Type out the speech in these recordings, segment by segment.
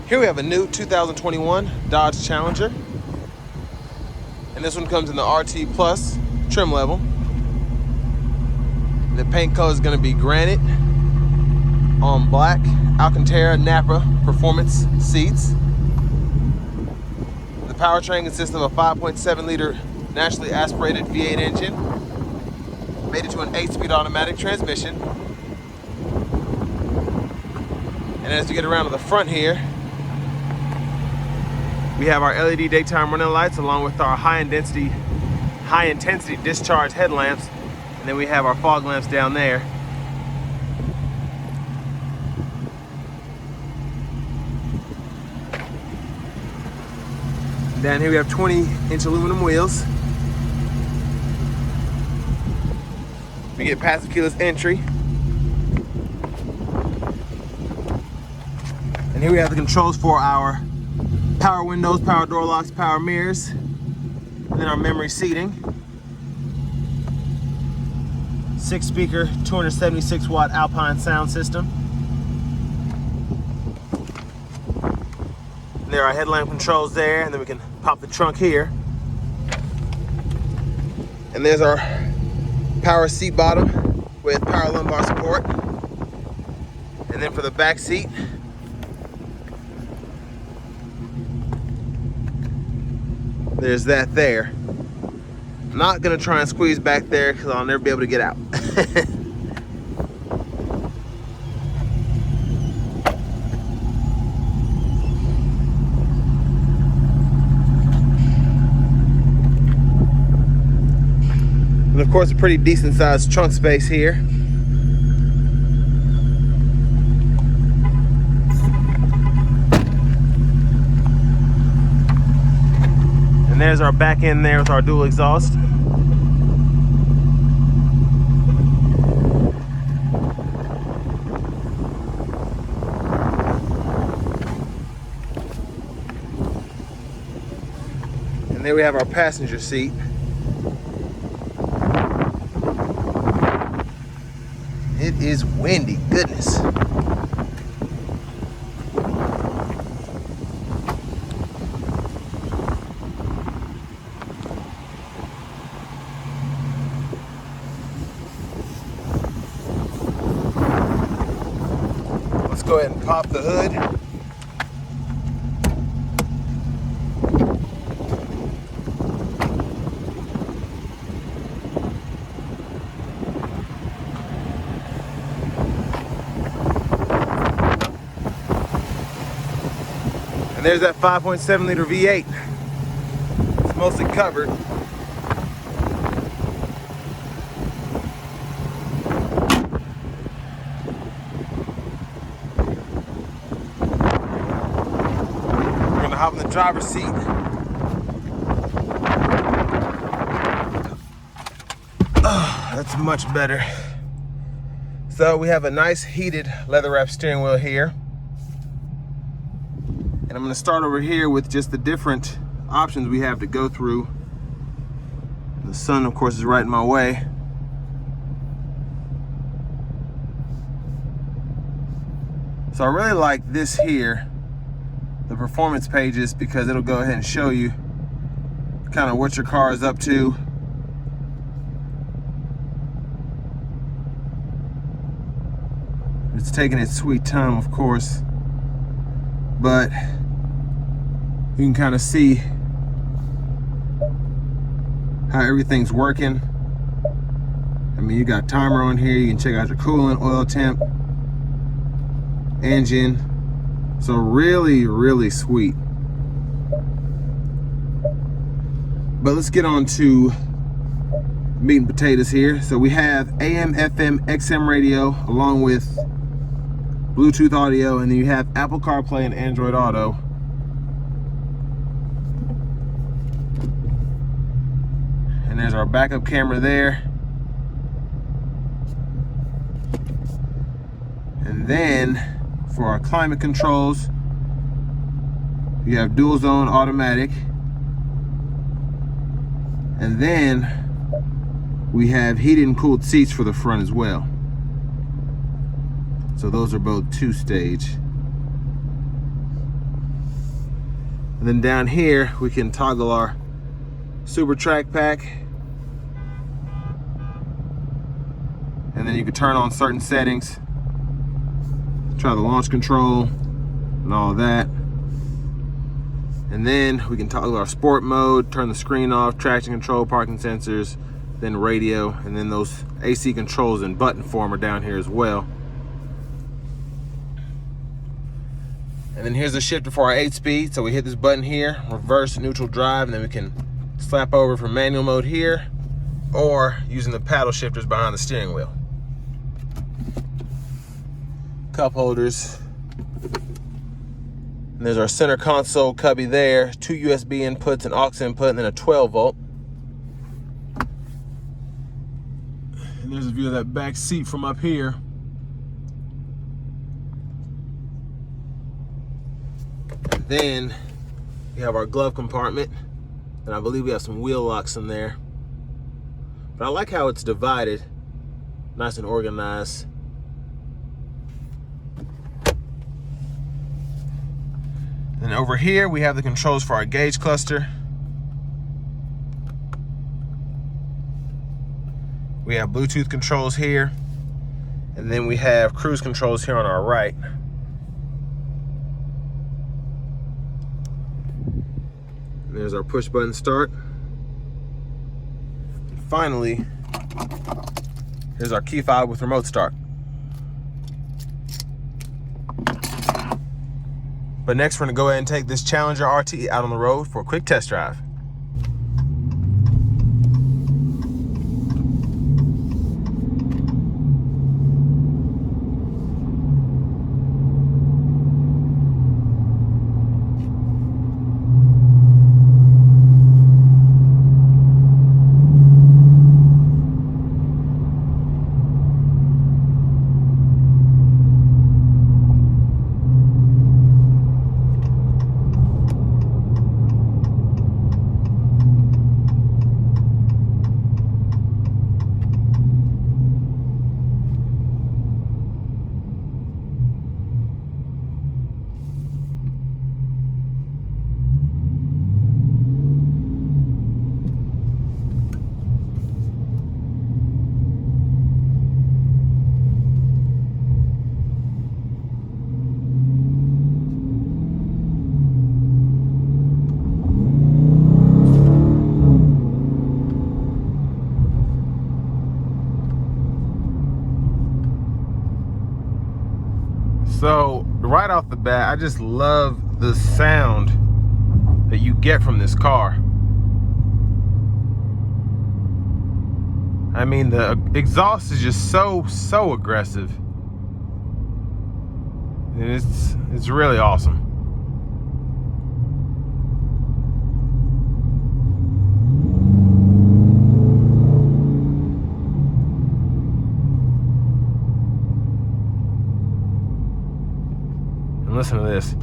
Here we have a new 2021 Dodge Challenger. And this one comes in the RT Plus trim level. The paint color is going to be granite on black Alcantara Nappa performance seats. The powertrain consists of a 5.7 liter naturally aspirated V8 engine, made into an 8-speed automatic transmission. And as you get around to the front here, we have our LED daytime running lights along with our high intensity discharge headlamps. And then we have our fog lamps down there. Down here we have 20-inch aluminum wheels. We get passive keyless entry. And here we have the controls for our power windows, power door locks, power mirrors, and then our memory seating. 6-speaker, 276-watt Alpine sound system. And there are headlamp controls there, and then we can pop the trunk here. And there's our power seat bottom with power lumbar support. And then for the back seat, there's that there. I'm not gonna try and squeeze back there because I'll never be able to get out. And of course, a pretty decent sized trunk space here. And there's our back end there with our dual exhaust. And there we have our passenger seat. It is windy, goodness. Let's go ahead and pop the hood. And there's that 5.7 liter V8. It's mostly covered. We're gonna hop in the driver's seat. Oh, that's much better. So we have a nice heated leather wrap steering wheel here. And I'm going to start over here with just the different options we have to go through. The sun, of course, is right in my way. So I really like this here, the performance pages, because it'll go ahead and show you kind of what your car is up to. It's taking its sweet time, of course, but you can kind of see how everything's working. I mean, you got timer on here. You can check out your coolant, oil temp, engine. So really, really sweet. But let's get on to meat and potatoes here. So we have AM, FM, XM radio along with Bluetooth audio, and then you have Apple CarPlay and Android Auto. And there's our backup camera there. And then for our climate controls, you have dual zone automatic. And then we have heated and cooled seats for the front as well. So those are both 2-stage. And then down here, we can toggle our Super Track Pack. And then you can turn on certain settings. Try the launch control and all that. And then we can toggle our sport mode, turn the screen off, traction control, parking sensors, then radio, and then those AC controls in button form are down here as well. And then here's the shifter for our 8-speed. So we hit this button here, reverse, neutral, drive, and then we can slap over from manual mode here, or using the paddle shifters behind the steering wheel. Cup holders. And there's our center console cubby there, 2 USB inputs, an aux input, and then a 12 volt. And there's a view of that back seat from up here. And then we have our glove compartment, and I believe we have some wheel locks in there. But I like how it's divided, nice and organized. And over here, we have the controls for our gauge cluster. We have Bluetooth controls here. And then we have cruise controls here on our right. And there's our push button start. And finally, here's our key fob with remote start. But next, we're gonna go ahead and take this Challenger RT out on the road for a quick test drive. So right off the bat, I just love the sound that you get from this car. I mean, the exhaust is just so aggressive. And it's really awesome. And listen to this.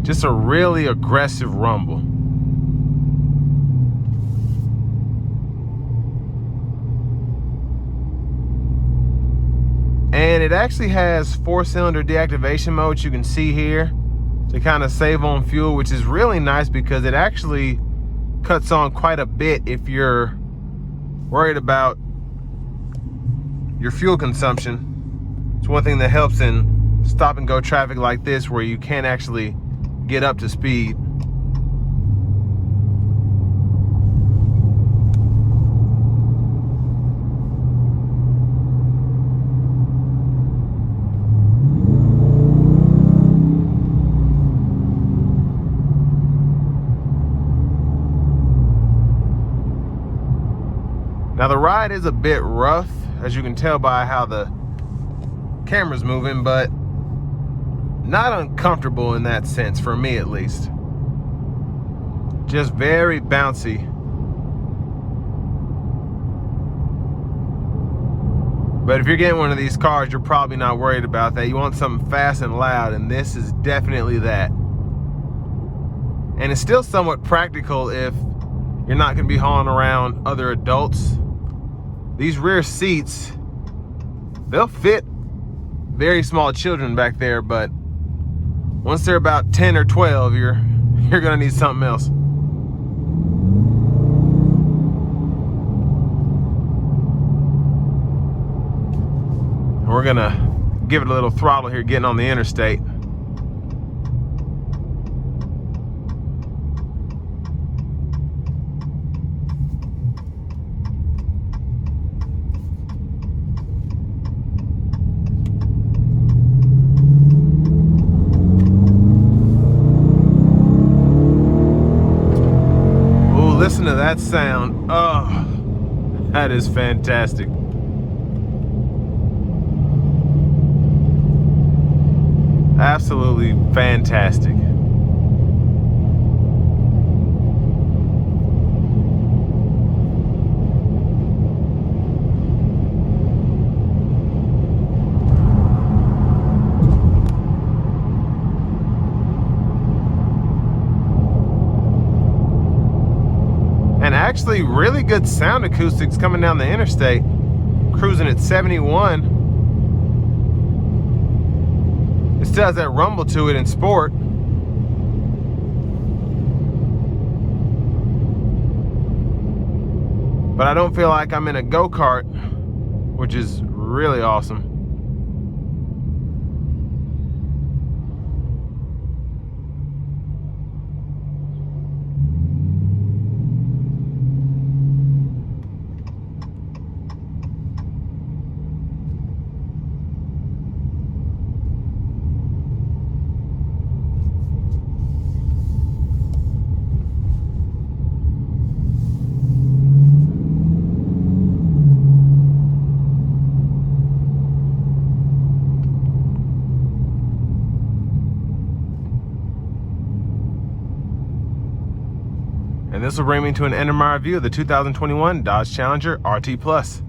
Just a really aggressive rumble. And it actually has 4-cylinder deactivation mode, which you can see here, to kind of save on fuel, which is really nice because it actually cuts on quite a bit if you're worried about your fuel consumption. It's one thing that helps in stop and go traffic like this where you can't actually get up to speed. Now the ride is a bit rough, as you can tell by how the camera's moving, but not uncomfortable in that sense, for me at least. Just very bouncy. But if you're getting one of these cars, you're probably not worried about that. You want something fast and loud, and this is definitely that. And it's still somewhat practical if you're not gonna be hauling around other adults. These rear seats, they'll fit very small children back there, but once they're about 10 or 12, you're gonna need something else. And we're gonna give it a little throttle here getting on the interstate. Listen to that sound. Oh, that is fantastic. Absolutely fantastic. And actually really good sound acoustics coming down the interstate, cruising at 71. It still has that rumble to it in sport. But I don't feel like I'm in a go-kart, which is really awesome. And this will bring me to an end of my review of the 2021 Dodge Challenger RT Plus.